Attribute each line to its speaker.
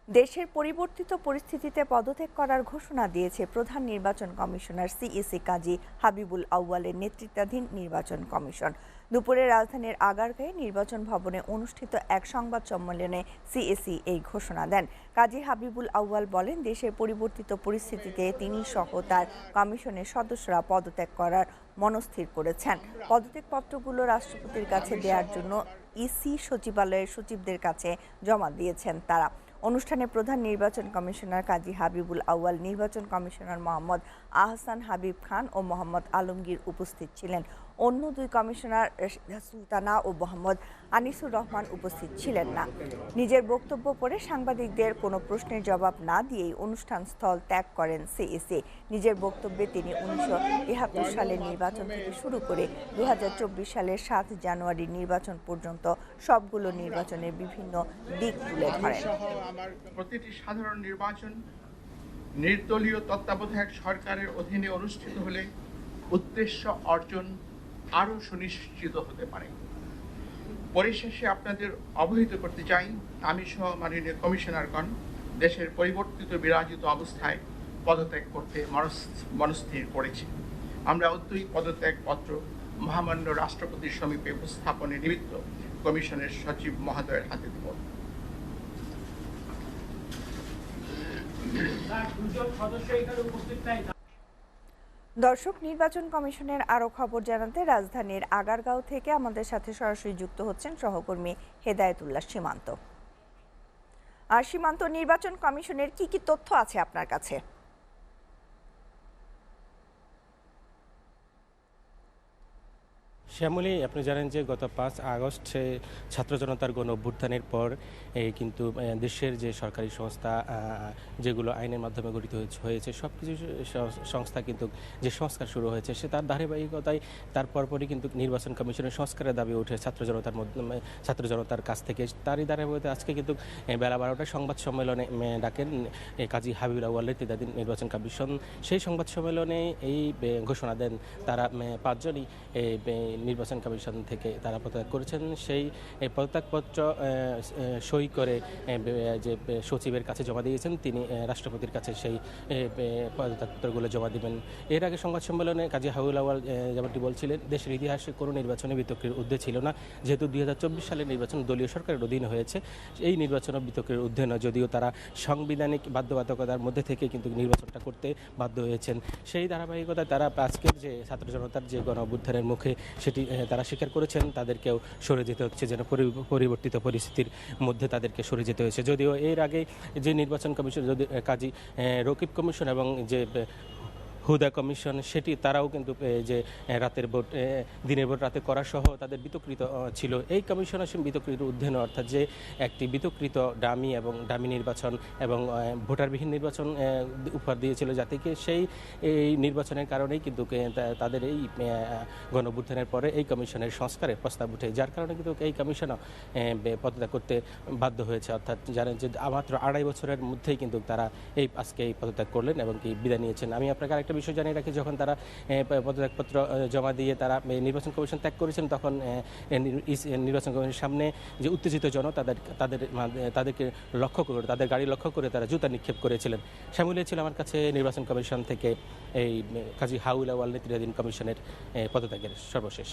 Speaker 1: দেশের পরিবর্তিত পরিস্থিতিতে পদত্যাগ করার ঘোষণা দিয়েছে প্রধান নির্বাচন কমিশনার সিইসি কাজী হাবিবুল আউয়ালের নেতৃত্বাধীন নির্বাচন কমিশন। দুপুরে রাজধানীর আগারগাঁয়ে নির্বাচন ভবনে অনুষ্ঠিত এক সংবাদ সম্মেলনে সিইসি এই ঘোষণা দেন। কাজী হাবিবুল আউয়াল বলেন, দেশের পরিবর্তিত পরিস্থিতিতে তিনি সহ তার কমিশনের সদস্যরা পদত্যাগ করার মনস্থির করেছেন। পদত্যাগপত্রগুলো রাষ্ট্রপতির কাছে দেওয়ার জন্য ইসি সচিবালয়ের সচিবদের কাছে জমা দিয়েছেন তারা। অনুষ্ঠানে প্রধান নির্বাচন কমিশনার কাজী হাবিবুল আউয়াল, নির্বাচন কমিশনার মোহাম্মদ আহসান হাবিব খান ও মোহাম্মদ আলমগীর উপস্থিত ছিলেন। অন্য দুই কমিশনার সুলতানা ও মোহাম্মদ আনিসুর রহমান উপস্থিত ছিলেন না। নিজের বক্তব্য পড়ে সাংবাদিকদের কোনো প্রশ্নের জবাব না দিয়েই অনুষ্ঠান স্থল ত্যাগ করেন সিইসি। নিজের বক্তব্যে তিনি 1973 সালের নির্বাচন থেকে শুরু করে 2024 সালের 7 জানুয়ারি নির্বাচন পর্যন্ত সবগুলো নির্বাচনের বিভিন্ন দিক তুলে ধরেন।
Speaker 2: প্রতিটি সাধারণ নির্বাচন নির্দলীয় তত্ত্বাবধায়ক সরকারের অধীনে অনুষ্ঠিত হলে উদ্দেশ্য অর্জন আরও সুনিশ্চিত হতে পারে। পরিশেষে আপনাদের অবহিত করতে চাই, আমি সহ মাননীয় কমিশনারগণ দেশের পরিবর্তিত বিরাজিত অবস্থায় পদত্যাগ করতে মনস্থির করেছি। আমরা অদ্যই পদত্যাগপত্র মহামান্য রাষ্ট্রপতির সমীপে উপস্থাপনের নিমিত্ত কমিশনের সচিব মহোদয়ের হাতে দেব।
Speaker 1: দর্শক, নির্বাচন কমিশনের আরো খবর জানাতে রাজধানীর আগারগাঁও থেকে আমাদের সাথে সরাসরি যুক্ত হচ্ছেন সহকর্মী হেদায়েতুল্লাহ সীমান্ত। আর সীমান্ত, নির্বাচন কমিশনের কি তথ্য আছে আপনার কাছে?
Speaker 3: শ্যামলী, আপনি জানেন যে গত 5 আগস্ট ছাত্র জনতার গণ অভ্যুত্থানের পর কিন্তু দেশের যে সরকারি সংস্থা যেগুলো আইনের মাধ্যমে গঠিত হয়েছে সব কিছু সংস্থা কিন্তু যে সংস্কার শুরু হয়েছে সে তার ধারাবাহিকতায় তার পরপরই কিন্তু নির্বাচন কমিশনের সংস্কারের দাবি ওঠে ছাত্র জনতার কাছ থেকে। তারই ধারাবাহিকতায় আজকে কিন্তু বেলা 12টায় সংবাদ সম্মেলনে ডাকেন কাজী হাবিবুল আউয়াল নেতৃত্বাধীন নির্বাচন কমিশন। সেই সংবাদ সম্মেলনে এই ঘোষণা দেন তারা 5 জনই নির্বাচন কমিশন থেকে তারা পদত্যাগ করেছেন। সেই পদত্যাগপত্র সই করে যে সচিবের কাছে জমা দিয়েছেন, তিনি রাষ্ট্রপতির কাছে সেই পদত্যাগপত্রগুলো জমা দিবেন। এর আগে সংবাদ সম্মেলনে কাজী হাবিবুল আউয়াল যেমনটি বলছিলেন, দেশের ইতিহাসে কোনো নির্বাচনে বিতর্কের ঊর্ধ্বে ছিল না। যেহেতু 2024 সালের নির্বাচন দলীয় সরকারের অধীনে হয়েছে, এই নির্বাচনও বিতর্কের ঊর্ধ্বে নয়, যদিও তারা সাংবিধানিক বাধ্যবাধকতার মধ্যে থেকে কিন্তু নির্বাচনটা করতে বাধ্য হয়েছেন। সেই ধারাবাহিকতায় তারা আজকের যে ছাত্র জনতার যে গণ অভ্যুত্থানের মুখে সেটি তারা স্বীকার করেছেন, তাদেরকেও সরে যেতে হচ্ছে, যেন পরিবর্তিত পরিস্থিতির মধ্যে তাদেরকে সরে যেতে হয়েছে। যদিও এর আগে যে নির্বাচন কমিশন কাজী রকিব কমিশন এবং যে হুদা কমিশন সেটি তারাও কিন্তু যে রাতের ভোট দিনের ভোট রাতে করা সহ তাদের বিতর্কিত ছিল। এই কমিশন আসলে বিতর্কিত ঊর্ধ্বে নয়, অর্থাৎ যে একটি বিতর্কিত ডামি নির্বাচন এবং ভোটারবিহীন নির্বাচন উপহার দিয়েছিল জাতিকে, সেই এই নির্বাচনের কারণেই কিন্তু তাদের এই গণঅভ্যুত্থানের পরে এই কমিশনের সংস্কারের প্রস্তাব উঠে, যার কারণে কিন্তু এই কমিশনও পদত্যাগ করতে বাধ্য হয়েছে। অর্থাৎ জানেন যে মাত্র 2.5 বছরের মধ্যেই কিন্তু তারা আজকে এই পদত্যাগ করলেন এবং কি বিদায় নিয়েছেন। আমি আপনাকে আরেকটা বিষয় জানিয়ে রাখি, যখন তারা পদত্যাগপত্র জমা দিয়ে তারা নির্বাচন কমিশন ত্যাগ করেছেন, তখন নির্বাচন কমিশনের সামনে যে উত্তেজিত তাদেরকে লক্ষ্য করে, তাদের গাড়ি লক্ষ্য করে তারা জুতা নিক্ষেপ করেছিলেন। সামিল ছিল আমার কাছে নির্বাচন কমিশন থেকে এই কাজী হাবিবুল আউয়াল নেতৃত্বাধীন কমিশনের পদত্যাগের সর্বশেষ।